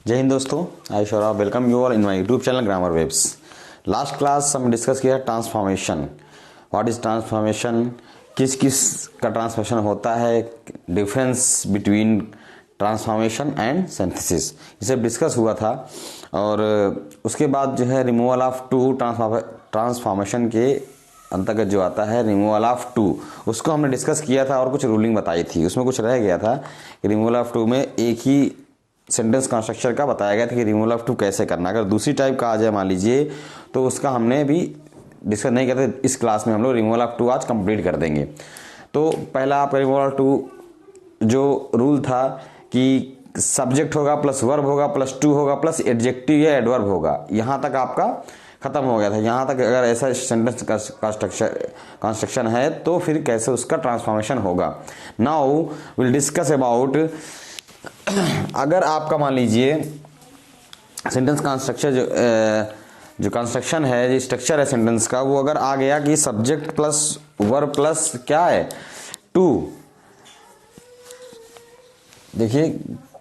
जय हिंद दोस्तों, आई शोरा welcome you all in my YouTube channel grammar webs. Last class हम डिस्कस किया ट्रांसफॉर्मेशन। व्हाट इज ट्रांसफॉर्मेशन, किस किस का ट्रांसफॉर्मेशन होता है, difference between transformation and synthesis, ये सब डिस्कस हुआ था। और उसके बाद जो है रिमूवल ऑफ टू, ट्रांसफॉर्मेशन के अंतर्गत जो आता है रिमूवल ऑफ टू, उसको हमने डिस्कस किया था और कुछ रूलिंग बताई थी। उसमें कुछ रह गया था कि रिमूवल ऑफ टू में एक ही सेंटेंस कंस्ट्रक्चर का बताया गया था कि रिमूवल ऑफ टू कैसे करना। अगर दूसरी टाइप का आ जाए मान लीजिए, तो उसका हमने भी डिस्कस नहीं किया था। इस क्लास में हम लोग रिमूवल ऑफ टू आज कंप्लीट कर देंगे। तो पहला आपका रिमूवल ऑफ टू जो रूल था कि सब्जेक्ट होगा प्लस वर्ब होगा प्लस टू होगा प्लस एडजेक्टिव या एडवर्ब होगा, यहाँ तक आपका खत्म हो गया था। यहाँ तक अगर ऐसा सेंटेंस कंस्ट्रक्शन है तो फिर कैसे उसका ट्रांसफॉर्मेशन होगा। नाउ विल डिस्कस अबाउट, अगर आपका मान लीजिए सेंटेंस कंस्ट्रक्चर जो कंस्ट्रक्शन है, जो स्ट्रक्चर है सेंटेंस का, वो अगर आ गया कि सब्जेक्ट प्लस वर्ब प्लस क्या है टू, देखिए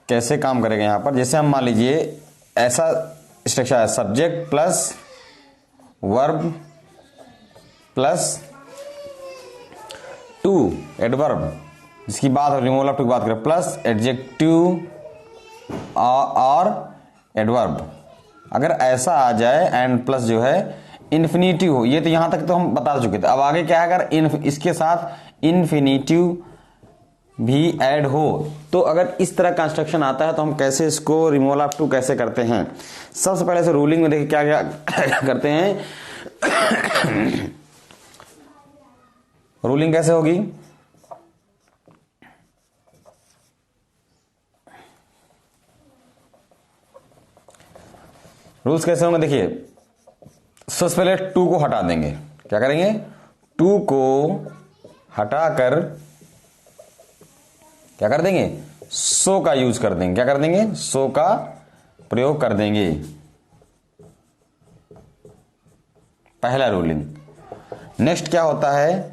कैसे काम करेगा यहाँ पर। जैसे हम मान लीजिए ऐसा स्ट्रक्चर है, subject plus verb plus to adverb, जिसकी बात रिमूवल ऑफ टू की बात करें, प्लस एडजेक्टिव और एडवर्ब। अगर ऐसा आ जाए एंड प्लस जो है इन्फिनिटिव हो, ये तो यहां तक तो हम बता चुके थे। अब आगे क्या है, अगर इसके साथ इन्फिनिटिव भी ऐड हो, तो अगर इस तरह कंस्ट्रक्शन आता है तो हम कैसे इसको रिमूवल ऑफ टू कैसे करते हैं। सबसे पहले से रूलिंग में देखिए क्या क्या करते हैं। रूलिंग कैसे होगी, रूल्स कैसे होंगे देखिए। सबसे पहले टू को हटा देंगे। क्या करेंगे, टू को हटाकर क्या कर देंगे, सो का यूज कर देंगे। क्या कर देंगे, सो का प्रयोग कर देंगे। पहला रूलिंग। नेक्स्ट क्या होता है,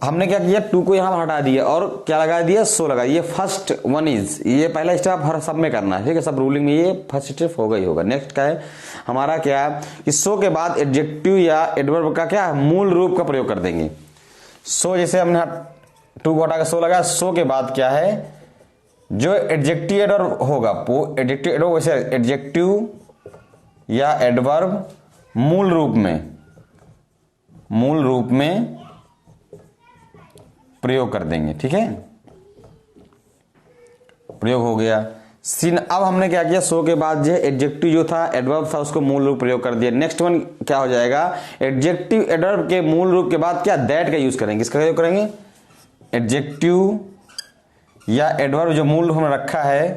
हमने क्या किया, टू को यहां हटा दिया और क्या लगा दिया, सो लगा। ये फर्स्ट वन इज, ये पहला स्टेप हर सब में करना है, ठीक है। सब रूलिंग में ये फर्स्ट स्टेप होगा ही होगा। नेक्स्ट क्या है हमारा, क्या कि सो के बाद एडजेक्टिव या एडवर्ब का क्या मूल रूप का प्रयोग कर देंगे। सो जैसे हमने टू को हटाकर सो लगा, सो के बाद क्या है, जो एडजेक्टिव एडवर्ब होगा वो एडजेक्टिव एडवर्ब, वैसे एडजेक्टिव या एडवर्ब मूल रूप में प्रयोग कर देंगे, ठीक है। प्रयोग हो गया सीन। अब हमने क्या किया, सो के बाद जो एडजेक्टिव जो था एडवर्ब था उसको मूल रूप प्रयोग कर दिया। नेक्स्ट वन क्या हो जाएगा, एडजेक्टिव एडवर्ब के मूल रूप के बाद क्या दैट का यूज करेंगे। किसका प्रयोग करेंगे, एडजेक्टिव या एडवर्ब जो मूल रूप में रखा है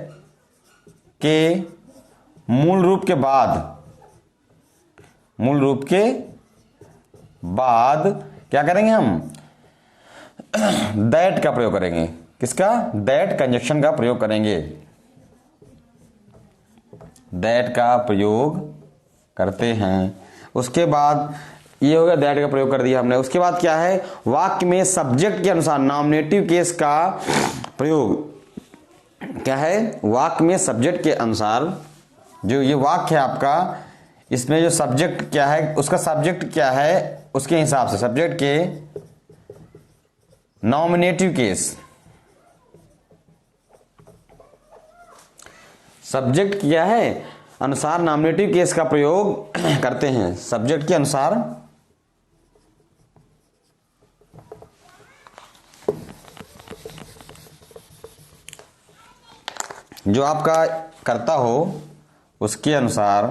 के मूल रूप के बाद क्या करेंगे, हम दैट का प्रयोग करेंगे। किसका, दैट कंजक्शन का प्रयोग करेंगे। दैट का प्रयोग करते हैं। उसके बाद ये हो गया, दैट का प्रयोग कर दिया हमने। उसके बाद क्या है, वाक्य में सब्जेक्ट के अनुसार नॉमिनेटिव केस का प्रयोग। क्या है, वाक्य में सब्जेक्ट के अनुसार, जो ये वाक्य है आपका, इसमें जो सब्जेक्ट क्या है, उसका सब्जेक्ट क्या है, उसके हिसाब से सब्जेक्ट के नॉमिनेटिव केस, सब्जेक्ट क्या है अनुसार नॉमिनेटिव केस का प्रयोग करते हैं। सब्जेक्ट के अनुसार जो आपका कर्ता हो उसके अनुसार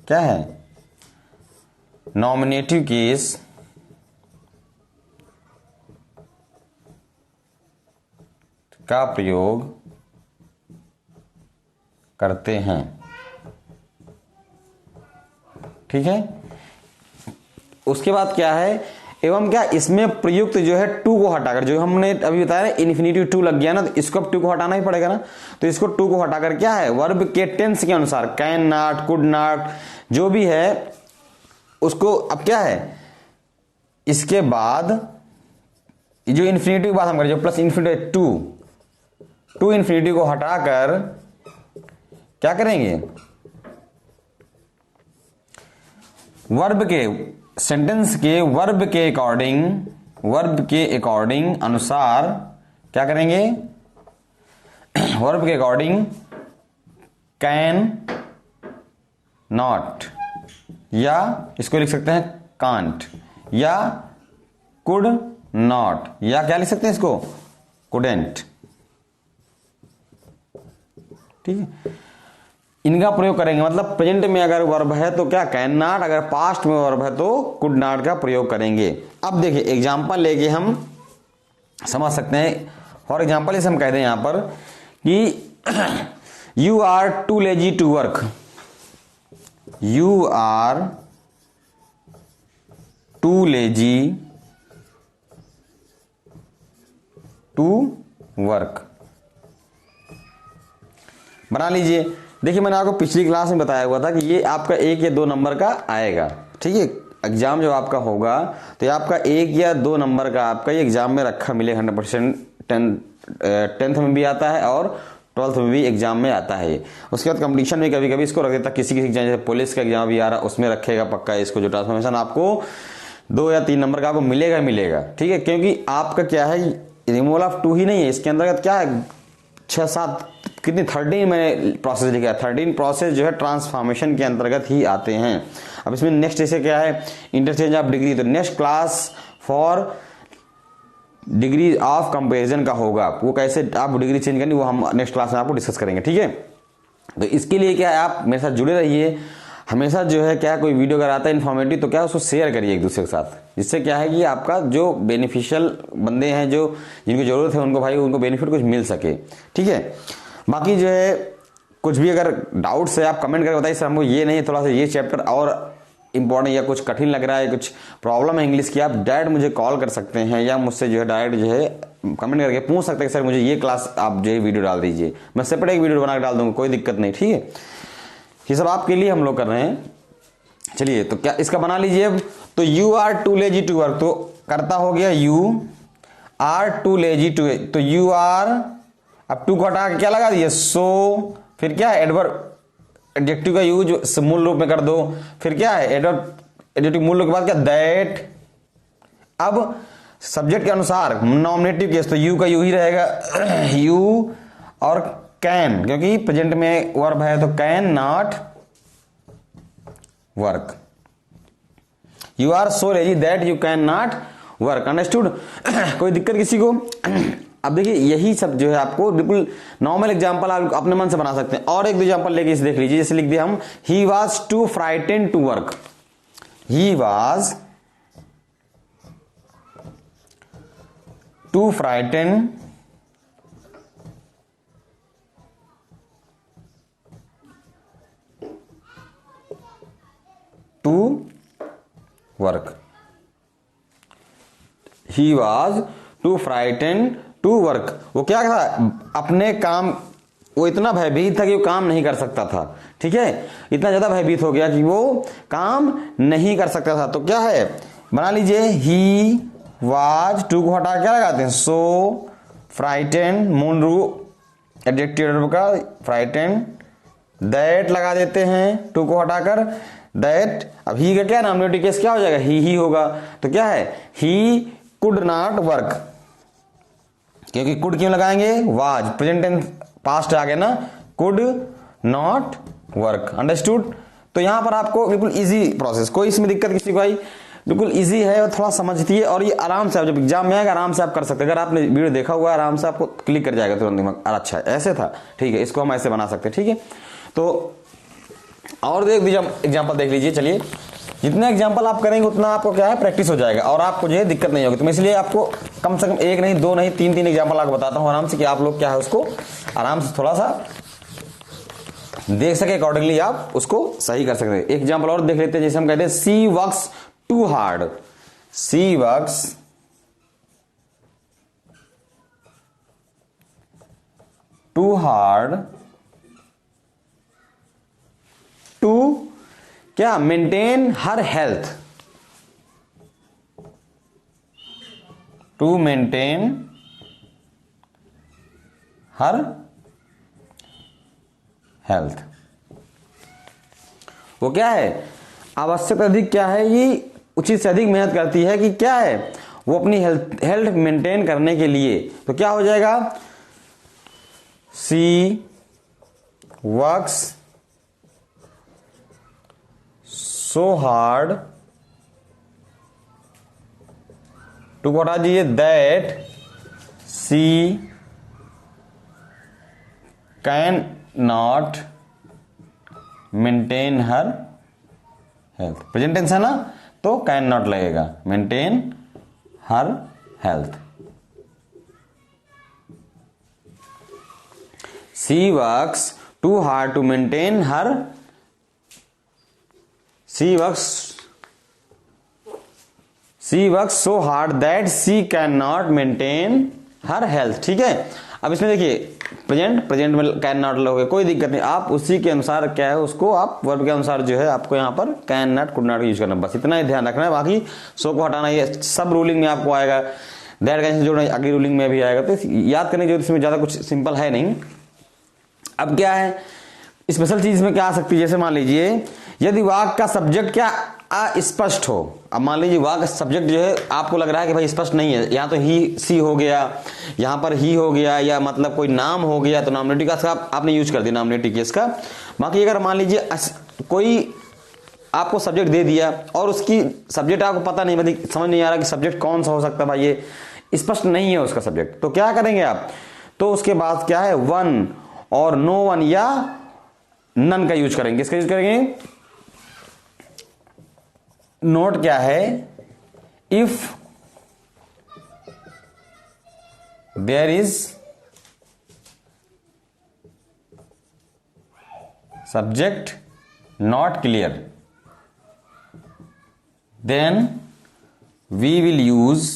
क्या है, नॉमिनेटिव केस का प्रयोग करते हैं, ठीक है। उसके बाद क्या है, एवं क्या इसमें प्रयुक्त जो है टू को हटाकर, जो हमने अभी बताया ना इन्फिनिटिव टू लग गया ना, तो इसको अब टू को हटाना ही पड़ेगा ना। तो इसको टू को हटाकर क्या है, वर्ब के टेंस के अनुसार कैन नॉट, कुड नॉट, जो भी है उसको अब क्या है, इसके बाद जो इन्फिनिटी की बात हम करें, जो प्लस इन्फिनिटी टू इन्फिनिटी को हटाकर क्या करेंगे, वर्ब के, सेंटेंस के वर्ब के अकॉर्डिंग अनुसार क्या करेंगे, वर्ब के अकॉर्डिंग कैन नॉट, या इसको लिख सकते हैं कांट, या कुड नॉट, या क्या लिख सकते हैं इसको, कुडेंट। ठीक है, इनका प्रयोग करेंगे। मतलब प्रेजेंट में अगर वर्ब है तो क्या कैन नॉट, अगर पास्ट में वर्ब है तो कुड नॉट का प्रयोग करेंगे। अब देखिए एग्जांपल लेके हम समझ सकते हैं। फॉर एग्जांपल इसे हम कहते हैं यहां पर कि you are too lazy to work, you are too lazy to work. बना लीजिए। देखिए मैंने आपको पिछली क्लास में बताया हुआ था कि ये आपका 1 या 2 नंबर का आएगा। ठीक है, एग्जाम जब आपका होगा तो ये आपका 1 या 2 नंबर का आपका ये एग्जाम में रखा मिलेगा 100%। 10th में भी आता है और 12th में भी एग्जाम में आता है। उसके बाद कंपटीशन में कभी कभी इसको रख देता, किसी एग्जाम जैसे पुलिस का एग्जाम भी आ रहा है उसमें रखेगा पक्का इसको, जो ट्रांसफॉर्मेशन आपको 2 या 3 नंबर का आपको मिलेगा। ठीक है, क्योंकि आपका क्या है, रिमूवल ऑफ 2 ही नहीं है, इसके अंतर्गत क्या है 6-7 कितनी 13 मैंने प्रोसेस लिखा है, 13 प्रोसेस जो है ट्रांसफॉर्मेशन के अंतर्गत ही आते हैं। अब इसमें नेक्स्ट जैसे क्या है, इंटरचेंज ऑफ डिग्री, तो next class for degree of comparison का होगा, वो कैसे आप डिग्री चेंज करनी वो हम नेक्स्ट क्लास में आपको डिस्कस करेंगे। ठीक है, तो इसके लिए क्या है, आप मेरे साथ जुड़े रहिए हमेशा। जो है क्या कोई वीडियो अगर आता है इन्फॉर्मेटिव तो क्या उसको शेयर करिए एक दूसरे के साथ, जिससे क्या है कि आपका जो बेनिफिशियल बंदे हैं, जो जिनको जरूरत है उनको भाई उनको बेनिफिट कुछ मिल सके। ठीक है, बाकी जो है कुछ भी अगर डाउट्स है आप कमेंट करके बताइए, सर हमको ये नहीं, थोड़ा सा ये चैप्टर और इंपॉर्टेंट या कुछ कठिन लग रहा है, कुछ प्रॉब्लम है इंग्लिश की, आप डायरेक्ट मुझे कॉल कर सकते हैं या मुझसे जो है डायरेक्ट जो है कमेंट करके पूछ सकते हैं सर मुझे ये क्लास आप जो है वीडियो डाल दीजिए, मैं सेपरेट एक वीडियो बना के डाल दूंगा, कोई दिक्कत नहीं। ठीक है, ये सब आपके लिए हम लोग कर रहे हैं। चलिए तो क्या इसका बना लीजिए अब। तो you are too lazy to work, तो करता हो गया you are too lazy to, तो यू आर, अब टू को हटा के क्या लगा दिए सो, फिर क्या है एडजेक्टिव का यूज मूल रूप में कर दो, फिर क्या है एडजेक्टिव मूल रूप के बाद क्या दैट। अब सब्जेक्ट के अनुसार नॉमिनेटिव केस तो यू का यू ही रहेगा, यू और कैन, क्योंकि प्रेजेंट में वर्ब है तो can not work, you are so lazy that you can not work. Understood, कोई दिक्कत किसी को। अब देखिए यही सब जो है आपको बिल्कुल नॉर्मल एग्जांपल आप अपने मन से बना सकते हैं। और एक एग्जांपल लेके इसे देख लीजिए, जैसे लिख दिया हम he was too frighten to work, he was too frighten to work, he was too frighten to work. वो क्या था, अपने काम, वो इतना भयभीत था कि वो काम नहीं कर सकता था। ठीक है, इतना ज्यादा भयभीत हो गया कि वो काम नहीं कर सकता था। तो क्या है, बना लीजिए ही वाज, टू को हटा क्या लगाते हैं सो, फ्राइटेन मूल रूप एडजेक्टिव का फ्राइटेन, दैट लगा देते हैं टू को हटाकर दैट। अब ही का क्या नॉमिनेटिव केस क्या हो जाएगा, ही होगा। तो क्या है, ही कुड नॉट वर्क, क्योंकि कुड क्यों लगाएंगे, वाज प्रेजेंट टेंस पास्ट आ गया ना, कुड नॉट वर्क। अंडरस्टूड। तो यहां पर आपको बिल्कुल इजी प्रोसेस, कोई इसमें दिक्कत किसी को आई, बिल्कुल इजी है और थोड़ा समझती है, और ये आराम से आप जब एग्जाम में आएगा आराम से आप कर सकते हैं। अगर आपने वीडियो देखा हुआ है आराम से आपको क्लिक कर जाएगा तुरंत दिमाग, अच्छा ऐसे था, ठीक है, इसको हम ऐसे बना सकते हैं। ठीक है, तो और एक एग्जाम्पल देख लीजिए। चलिए, जितने एग्जाम्पल आप करेंगे उतना आपको क्या है प्रैक्टिस हो जाएगा और आपको जो है दिक्कत नहीं होगी। तो मैं इसलिए आपको कम से कम 1 नहीं 2 नहीं 3 एग्जाम्पल आपको बताता हूं आराम से, कि आप लोग क्या है उसको आराम से थोड़ा सा देख सके, अकॉर्डिंगली आप उसको सही कर सकते हैं। एक एग्जाम्पल और देख लेते हैं, जैसे हम कहते हैं she works too hard, she works too hard to क्या maintain her health, to maintain her health. वो क्या है, आवश्यक अधिक क्या है, ये उचित से अधिक मेहनत करती है कि क्या है, वो अपनी हेल्थ मेंटेन करने के लिए। तो क्या हो जाएगा, she works so hard to what are जी that she can not maintain her health. Present tense है ना, तो कैन नॉट लगेगा, maintain her health. She works too hard to maintain her, she works so hard that she can not maintain her health. ठीक है, अब इसमें देखिए present में कैन नॉट लोगे, कोई दिक्कत नहीं, आप उसी के अनुसार क्या है उसको आप वर्ब के अनुसार जो है आपको यहाँ पर can not could not use करना, बस इतना ही ध्यान रखना है। बाकी सो को हटाना, ये सब रूलिंग में आपको आएगा, दैट का जोड़ना अगली रूलिंग में भी आएगा, तो याद करने की जरूरत, इसमें ज्यादा कुछ सिंपल है नहीं। अब क्या है स्पेशल चीज में क्या आ सकती है, जैसे मान लीजिए यदि वाक्य का सब्जेक्ट क्या अस्पष्ट हो। अब मान लीजिए वाक्य सब्जेक्ट जो है आपको लग रहा है कि भाई स्पष्ट नहीं है, यहाँ तो ही सी हो गया, यहाँ पर ही हो गया, या मतलब कोई नाम हो गया, तो नॉमिनेटिव का आपने यूज कर दिया नॉमिनेटिव केस का। बाकी अगर मान लीजिए कोई आपको सब्जेक्ट दे दिया और उसकी सब्जेक्ट आपको पता नहीं, मतलब समझ नहीं आ रहा कि सब्जेक्ट कौन सा हो सकता है, भाई ये स्पष्ट नहीं है उसका सब्जेक्ट, तो क्या करेंगे आप, तो उसके बाद क्या है वन और नो वन या नन का यूज करेंगे। इसका यूज करेंगे, नोट क्या है, if there is subject not clear then we will use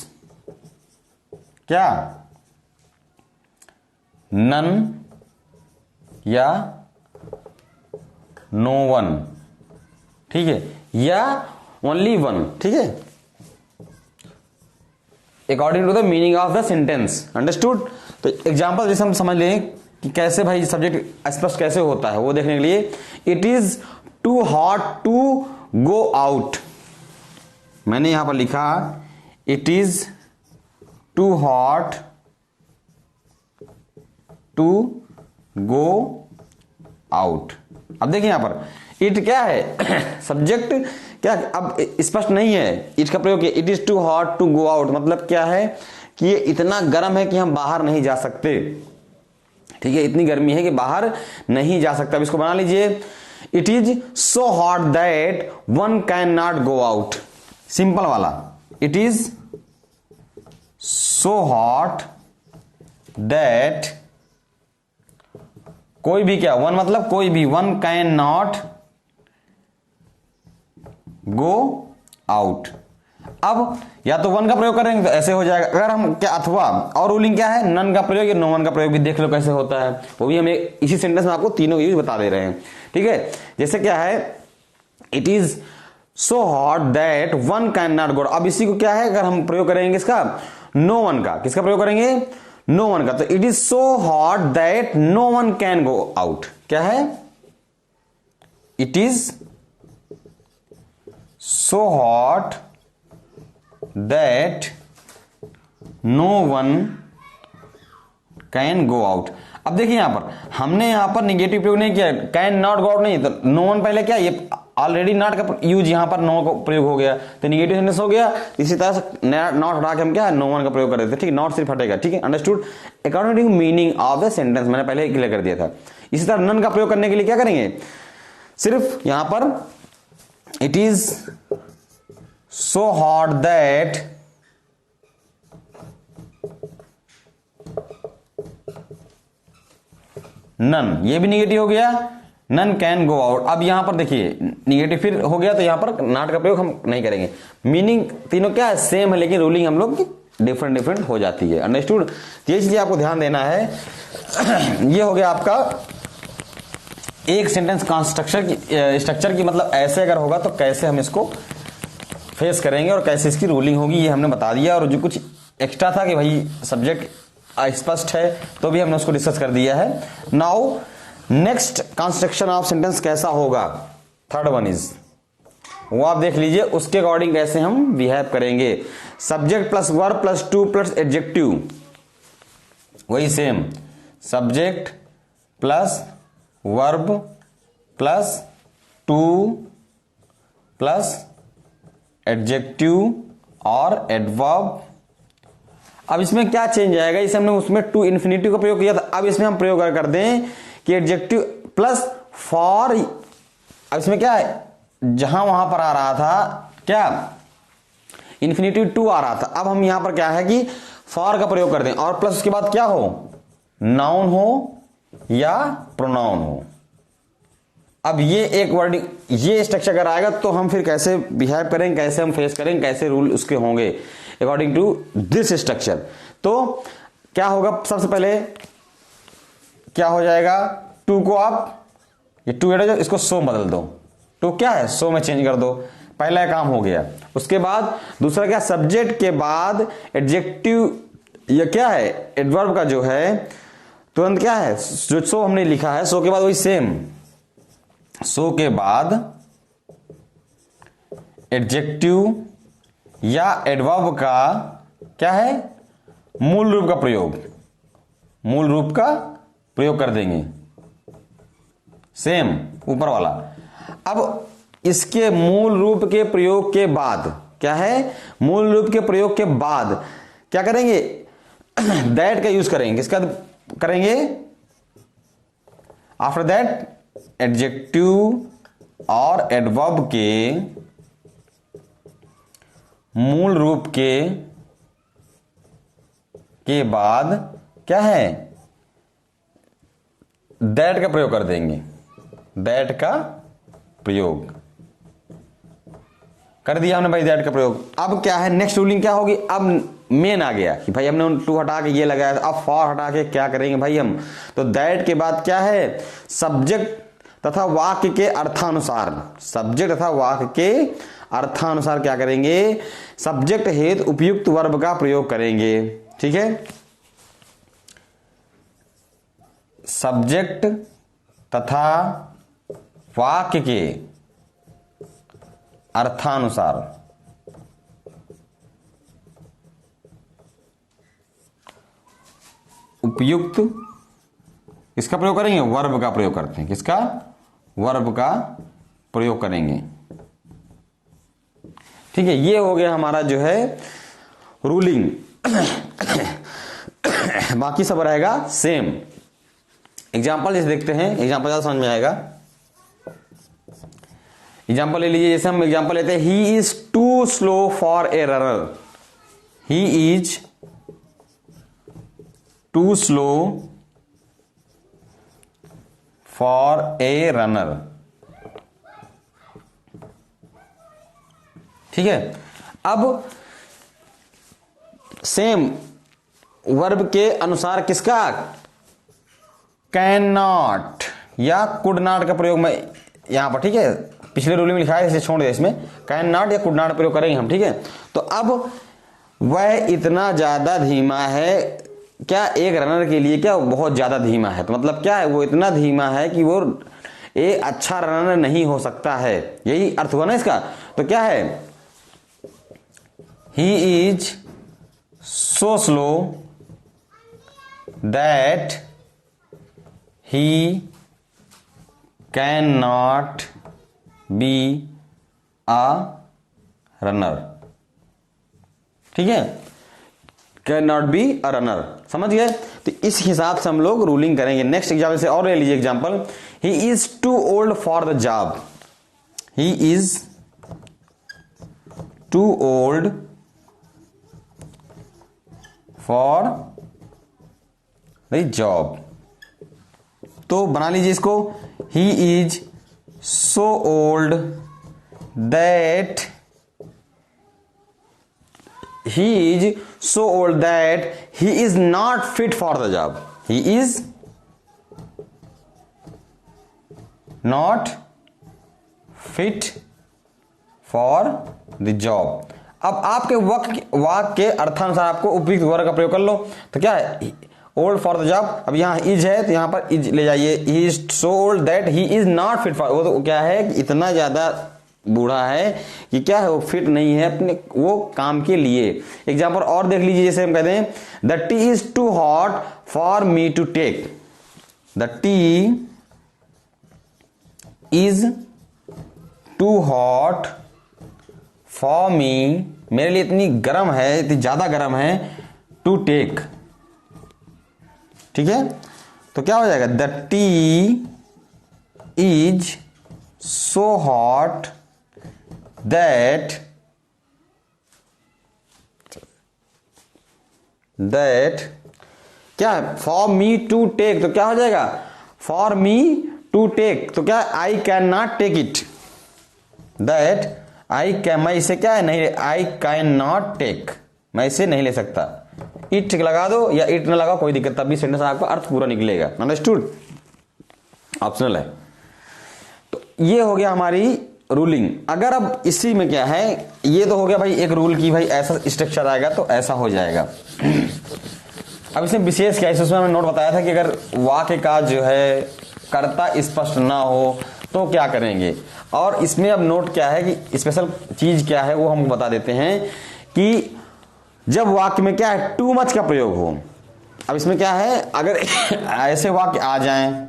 क्या, नन या नो वन। ठीक है, या ओनली वन। ठीक है, according to the meaning of the sentence, understood. तो एग्जांपल जैसे हम समझ लें कि कैसे भाई सब्जेक्ट स्पष्ट कैसे होता है, वो देखने के लिए, it is too hot to go out. मैंने यहां पर लिखा it is too hot to go out. अब देखिए यहां पर इट क्या है सब्जेक्ट क्या, अब स्पष्ट नहीं है, इट का प्रयोग किया, it is too hot to go out, मतलब क्या है कि ये इतना गर्म है कि हम बाहर नहीं जा सकते। ठीक है, इतनी गर्मी है कि बाहर नहीं जा सकता। अब इसको बना लीजिए, it is so hot that one can not go out. Simple वाला, it is so hot that कोई भी क्या, वन मतलब कोई भी, one can not go out. अब या तो वन का प्रयोग करेंगे तो ऐसे हो जाएगा, अगर हम क्या अथवा, और रूलिंग क्या है, नन का प्रयोग या नो वन का प्रयोग भी देख लो कैसे होता है, वो भी हमें इसी सेंटेंस में आपको तीनों यूज बता दे रहे हैं। ठीक है, जैसे क्या है, it is so hot that one can not गो। अब इसी को क्या है, अगर हम प्रयोग करेंगे इसका नो वन का, किसका प्रयोग करेंगे, नो वन का, तो it is so hot that no one can go out. क्या है, it is so hot that no one can go out. अब देखिए यहां पर हमने यहां पर निगेटिव प्रयोग नहीं किया, कैन नॉट गो आउट नहीं, तो नो वन पहले क्या, ये ऑलरेडी नॉट का यूज यहां पर नो का प्रयोग हो गया, तो निगेटिव सेंटेंस हो गया। इसी तरह से नॉट हटा के हम क्या नो वन का प्रयोग कर देते, ठीक है, नॉट सिर्फ हटेगा। ठीक है, understood. According to meaning of the sentence मैंने पहले ही क्लियर कर दिया था। इसी तरह नन का प्रयोग करने के लिए क्या करेंगे, सिर्फ यहां पर it is so hot that none, ये भी निगेटिव हो गया, नन कैन गो आउट। अब यहां पर देखिए निगेटिव फिर हो गया, तो यहां पर नॉट का प्रयोग हम नहीं करेंगे। मीनिंग तीनों क्या है, सेम है, लेकिन रूलिंग हम लोग डिफरेंट डिफरेंट हो जाती है। अंडरस्टूड। ये चीजें आपको ध्यान देना है। ये हो गया आपका एक सेंटेंस कंस्ट्रक्शन की स्ट्रक्चर की, मतलब ऐसे अगर होगा तो कैसे हम इसको फेस करेंगे और कैसे इसकी रूलिंग होगी, ये हमने बता दिया। और जो कुछ एक्स्ट्रा था कि भाई सब्जेक्ट स्पष्ट है, तो भी हमने उसको डिस्कस कर दिया है। Now next construction of sentence कैसा होगा, थर्ड वन इज, वो आप देख लीजिए उसके अकॉर्डिंग कैसे हम बिहेव करेंगे। Subject plus verb plus to plus adjective, वही same, subject plus verb plus to plus adjective और एडवर्ब। अब इसमें क्या चेंज आएगा, इसे हमने उसमें टू इन्फिनिटिव का प्रयोग किया था, अब इसमें हम प्रयोग कर दें कि एडजेक्टिव प्लस फॉर। अब इसमें क्या है, जहां वहां पर आ रहा था क्या इन्फिनिटिव टू आ रहा था, अब हम यहां पर क्या है कि फॉर का प्रयोग कर दें और प्लस उसके बाद क्या हो, नाउन हो या प्रोनाउन हो। अब ये एक वर्डिंग, ये स्ट्रक्चर अगर आएगा तो हम फिर कैसे बिहेव करेंगे, कैसे हम फेस करेंगे, कैसे रूल उसके होंगे अकॉर्डिंग टू दिस स्ट्रक्चर। तो क्या होगा, सबसे पहले क्या हो जाएगा, टू को आप ये टू एड इसको सो बदल दो, टू क्या है सो में चेंज कर दो, पहला काम हो गया। उसके बाद दूसरा क्या, सब्जेक्ट के बाद एडजेक्टिव, ये क्या है एडवर्ब का जो है तुरंत क्या है, जो सो हमने लिखा है सो के बाद वही सेम, सो के बाद एडजेक्टिव या एडवर्ब का क्या है मूल रूप का प्रयोग, मूल रूप का प्रयोग कर देंगे, सेम ऊपर वाला। अब इसके मूल रूप के प्रयोग के बाद क्या है, मूल रूप के प्रयोग के बाद क्या करेंगे, दैट का यूज करेंगे, किसका करेंगे, आफ्टर दैट एडजेक्टिव और एडवर्ब के मूल रूप के बाद क्या है, दैट का प्रयोग कर देंगे, दैट का प्रयोग कर दिया हमने भाई, दैट का प्रयोग। अब क्या है नेक्स्ट रूलिंग क्या होगी, अब मेन आ गया कि भाई हमने टू हटा के ये लगाया, अब फॉर हटा के क्या करेंगे भाई हम, तो दैट के बाद क्या है, सब्जेक्ट तथा वाक्य के अर्थानुसार, सब्जेक्ट तथा वाक्य के अर्थानुसार क्या करेंगे, सब्जेक्ट हेतु उपयुक्त वर्ब का प्रयोग करेंगे। ठीक है, सब्जेक्ट तथा वाक्य के अर्थानुसार उपयुक्त किसका प्रयोग करेंगे, वर्ब का प्रयोग करते हैं, किसका, वर्ब का प्रयोग करेंगे। ठीक है, ये हो गया हमारा जो है रूलिंग। बाकी सब रहेगा सेम। एग्जाम्पल जैसे देखते हैं, एग्जाम्पल ज्यादा समझ में आएगा। एग्जाम्पल ले लीजिए, जैसे हम एग्जाम्पल लेते हैं, he is too slow for a runner, he is too slow for a runner. ठीक है, अब सेम वर्ब के अनुसार किसका, कैन नॉट या कुड नॉट का प्रयोग में यहां पर, ठीक है, पिछले रूल में लिखा है इसे छोड़ दिया, इसमें कैन नॉट या कुड नॉट प्रयोग करेंगे हम। ठीक है, तो अब वह इतना ज्यादा धीमा है, क्या एक रनर के लिए क्या बहुत ज्यादा धीमा है, तो मतलब क्या है, वो इतना धीमा है कि वो एक अच्छा रनर नहीं हो सकता है, यही अर्थ हुआ ना इसका। तो क्या है, ही is so slow that he can not be a runner. ठीक है, can not be a runner, समझ गए। तो इस हिसाब से हम लोग रूलिंग करेंगे। नेक्स्ट एग्जाम्पल से और ले लीजिए example, he is too old for the job, he is too old for the job. तो बना लीजिए इसको, he is so old that, he is so old that he is not fit for the job, he is not fit for the job। अब आपके वाक्य के अर्थानुसार आपको उपयुक्त वर्ग का प्रयोग कर लो। तो क्या है, ओल्ड फॉर द जॉब, अब यहाँ इज है तो यहाँ पर इज ले जाइए, ही is so old that he is not fit for, वो तो क्या है कि इतना ज्यादा बूढ़ा है कि क्या है वो फिट नहीं है अपने वो काम के लिए। एग्जाम्पल और देख लीजिए, जैसे हम कहते हैं the tea is too hot for me to take, the tea is too hot for me, मेरे लिए इतनी गर्म है, इतनी ज्यादा गर्म है, टू टेक। ठीक है, तो क्या हो जाएगा, the tea is so hot that क्या है, फॉर मी टू टेक, तो क्या हो जाएगा, फॉर मी टू टेक, तो क्या I can not take it, that I can, मैं इसे क्या है नहीं, आई कैन नॉट टेक, मैं इसे नहीं ले सकता। इट लगा दो या इट न लगा कोई दिक्कत, तभी सेंटेंस आपका अर्थ पूरा निकलेगा। अंडरस्टूड, ऑप्शनल है। तो ये हो गया हमारी रूलिंग। अगर अब इसी में क्या है, ये तो हो गया भाई एक रूल की भाई ऐसा स्ट्रक्चर आएगा तो ऐसा हो जाएगा। अब इसमें विशेष क्या है, इसमें हमने नोट बताया था कि अगर वाक्य का जो है कर्ता स्पष्ट ना हो तो क्या करेंगे, और इसमें अब नोट क्या है कि स्पेशल चीज क्या है वो हम बता देते हैं कि जब वाक्य में क्या है टू मच का प्रयोग हो। अब इसमें क्या है, अगर ऐसे वाक्य आ जाएं,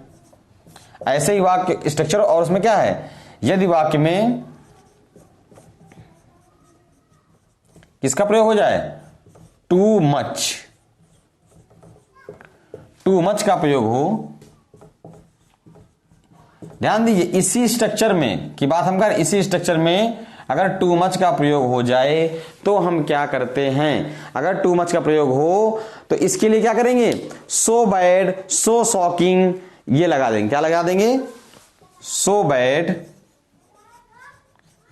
ऐसे ही वाक्य स्ट्रक्चर, और उसमें क्या है यदि वाक्य में किसका प्रयोग हो जाए, टू मच, टू मच का प्रयोग हो। ध्यान दीजिए इसी स्ट्रक्चर में की बात हम कर, इसी स्ट्रक्चर में अगर टू मच का प्रयोग हो जाए तो हम क्या करते हैं, अगर टू मच का प्रयोग हो तो इसके लिए क्या करेंगे, सो बैड, सो शॉकिंग, ये लगा देंगे। क्या लगा देंगे, सो बैड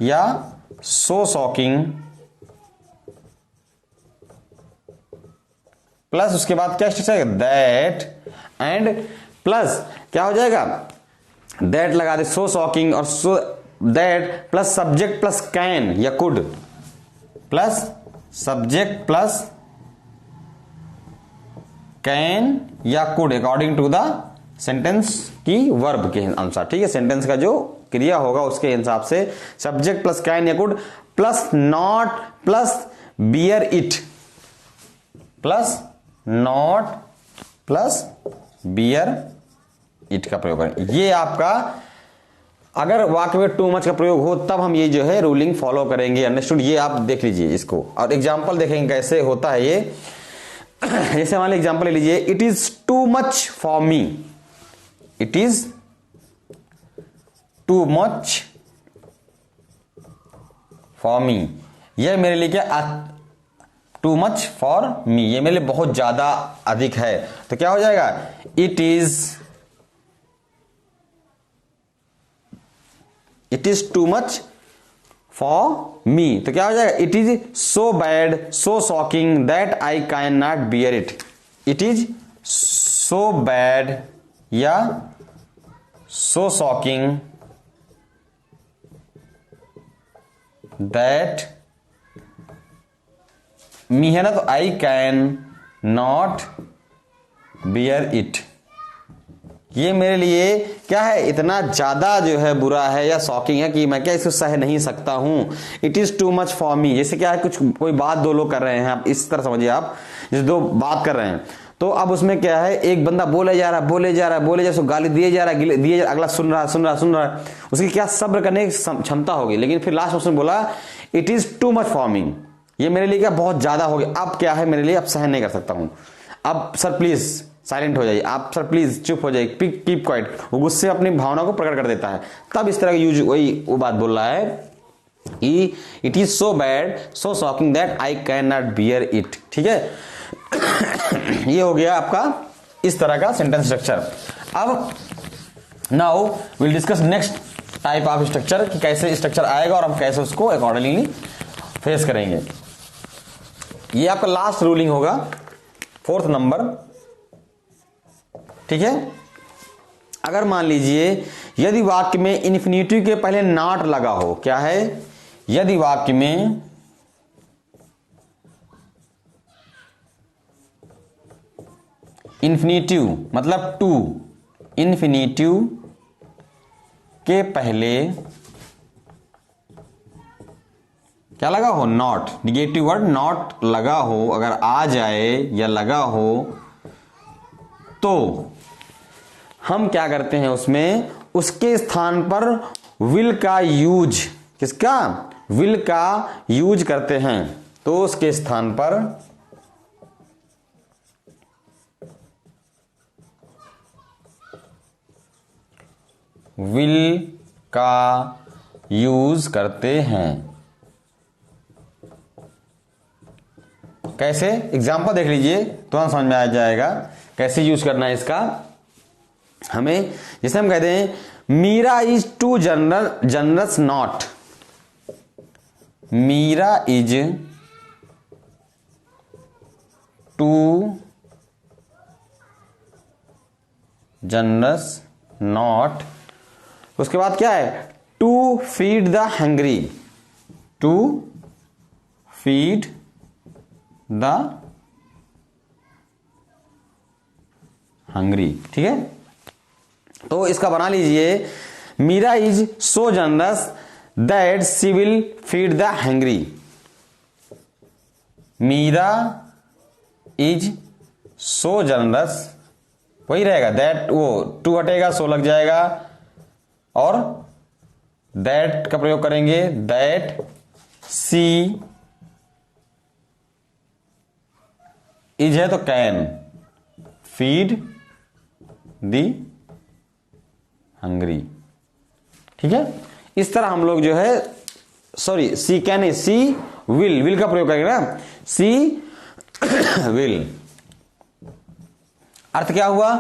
या सो शॉकिंग, प्लस उसके बाद क्या स्ट्रक्चर, दैट, एंड प्लस क्या हो जाएगा, दैट लगा दे, सो शॉकिंग और so that plus subject plus can या could, plus subject plus can या could according to the sentence की वर्ब के अनुसार। ठीक है, सेंटेंस का जो क्रिया होगा उसके हिसाब से सब्जेक्ट प्लस कैन या could plus not plus bear it, plus not plus bear it का प्रयोग करें। ये आपका अगर वाक्य में टू मच का प्रयोग हो तब हम ये जो है रूलिंग फॉलो करेंगे। अंडरस्टूड, ये आप देख लीजिए इसको, और एग्जांपल देखेंगे कैसे होता है ये। जैसे मान लीजिए एग्जांपल ले लीजिए, it is too much for me, it is too much for me, यह मेरे लिए क्या, टू मच फॉर मी, ये मेरे लिए बहुत ज्यादा अधिक है, तो क्या हो जाएगा, it is too much for me, तो क्या हो जाएगा, it is so bad, so shocking that I can not bear it, it is so bad या सो शॉकिंग दैट, मी है ना तो आई कैन नॉट बियर इट, ये मेरे लिए क्या है, इतना ज्यादा जो है बुरा है या शॉकिंग है कि मैं क्या इसको सह नहीं सकता हूं। It is too much for me, जैसे क्या है कुछ कोई बात दो लोग कर रहे हैं, आप इस तरह समझिए, आप जैसे दो बात कर रहे हैं तो अब उसमें क्या है, एक बंदा बोले जा रहा है, उसको गाली दिए जा रहा है, अगला सुन रहा है, उसकी क्या सब्र करने की क्षमता होगी, लेकिन फिर लास्ट उसने बोला it is too much for me, ये मेरे लिए क्या बहुत ज्यादा हो गया, अब क्या है मेरे लिए अब सहन नहीं कर सकता हूं, अब सर प्लीज साइलेंट हो जाइए, आप सर प्लीज चुप हो जाइए, कीप क्वाइट, वो गुस्से अपनी भावना को प्रकट कर देता है, तब इस तरह का यूज वही वो बात बोल रहा है, it is so bad so shocking that I can not bear it. ठीक है, ये हो गया आपका इस तरह का सेंटेंस स्ट्रक्चर। अब now will discuss next type of structure कि कैसे स्ट्रक्चर आएगा और हम कैसे उसको अकॉर्डिंगली फेस करेंगे। ये आपका लास्ट रूलिंग होगा, फोर्थ नंबर। ठीक है, अगर मान लीजिए यदि वाक्य में इन्फिनिटिव के पहले नॉट लगा हो, क्या है, यदि वाक्य में इन्फिनिटिव मतलब टू, इन्फिनिटिव के पहले क्या लगा हो, नॉट, निगेटिव वर्ड नॉट लगा हो, अगर आ जाए या लगा हो तो हम क्या करते हैं उसमें, उसके स्थान पर विल का यूज, किसका, विल का यूज करते हैं। तो उसके स्थान पर विल का यूज करते हैं। कैसे, एग्जाम्पल देख लीजिए तो समझ में आ जाएगा कैसे यूज करना है इसका हमें। जैसे हम कहते हैं Meera is too generous not, Meera is too generous not, उसके बाद क्या है, to feed the hungry, to feed the hungry, ठीक है। तो इसका बना लीजिए, Meera is so generous that she will feed the hungry, Meera is so generous, वही रहेगा दैट, वो टू हटेगा सो लग जाएगा और दैट का प्रयोग करेंगे, दैट सी इज है तो कैन फीड दी हंग्री, ठीक है। इस तरह हम लोग जो है, सॉरी सी कैन है, सी विल, विल का प्रयोग करेंगे ना, सी विल। अर्थ क्या हुआ,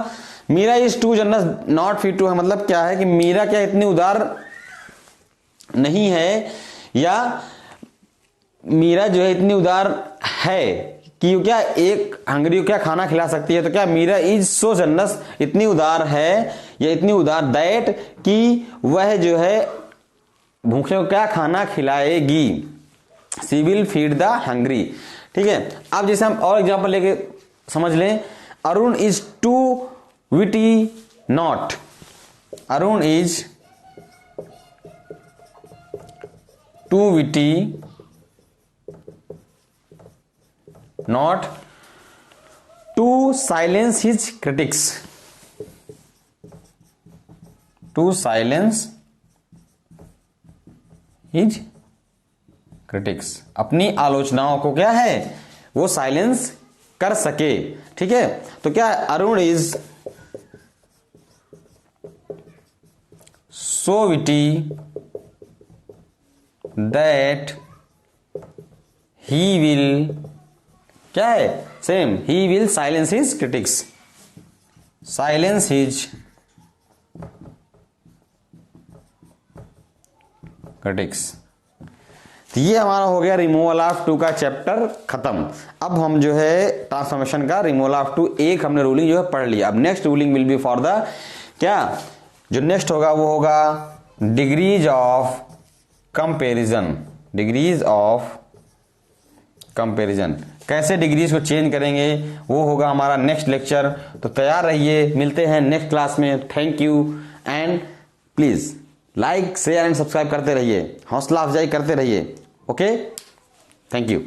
Meera is too generous not feed to, मतलब क्या है कि मीरा क्या इतनी उदार नहीं है, या मीरा जो है इतनी उदार है कि क्या एक हंगरी को क्या खाना खिला सकती है। तो क्या मीरा इज सो जनरस, इतनी उदार है या इतनी उदार दैट कि वह जो है भूखे को क्या खाना खिलाएगी, सी विल फीड द हंग्री, ठीक है। अब जैसे हम और एग्जांपल लेके समझ लें, Arun is too witty not, Arun is too witty not to silence his critics, to silence his critics, अपनी आलोचनाओं को क्या है वो साइलेंस कर सके, ठीक है। तो क्या Arun is so witty that he will, क्या है, same, he will silence his critics, silence his critics. तो ये हमारा हो गया रिमूवल ऑफ टू का चैप्टर खत्म। अब हम जो है ट्रांसफॉर्मेशन का रिमूवल ऑफ टू एक हमने रूलिंग जो है पढ़ लिया। अब next ruling will be for the, क्या जो नेक्स्ट होगा वो होगा degrees of comparison, degrees of comparison, कैसे डिग्रीज को चेंज करेंगे वो होगा हमारा नेक्स्ट लेक्चर। तो तैयार रहिए, मिलते हैं नेक्स्ट क्लास में। Thank you and please like share and subscribe करते रहिए, हौसला अफजाई करते रहिए। Okay, thank you.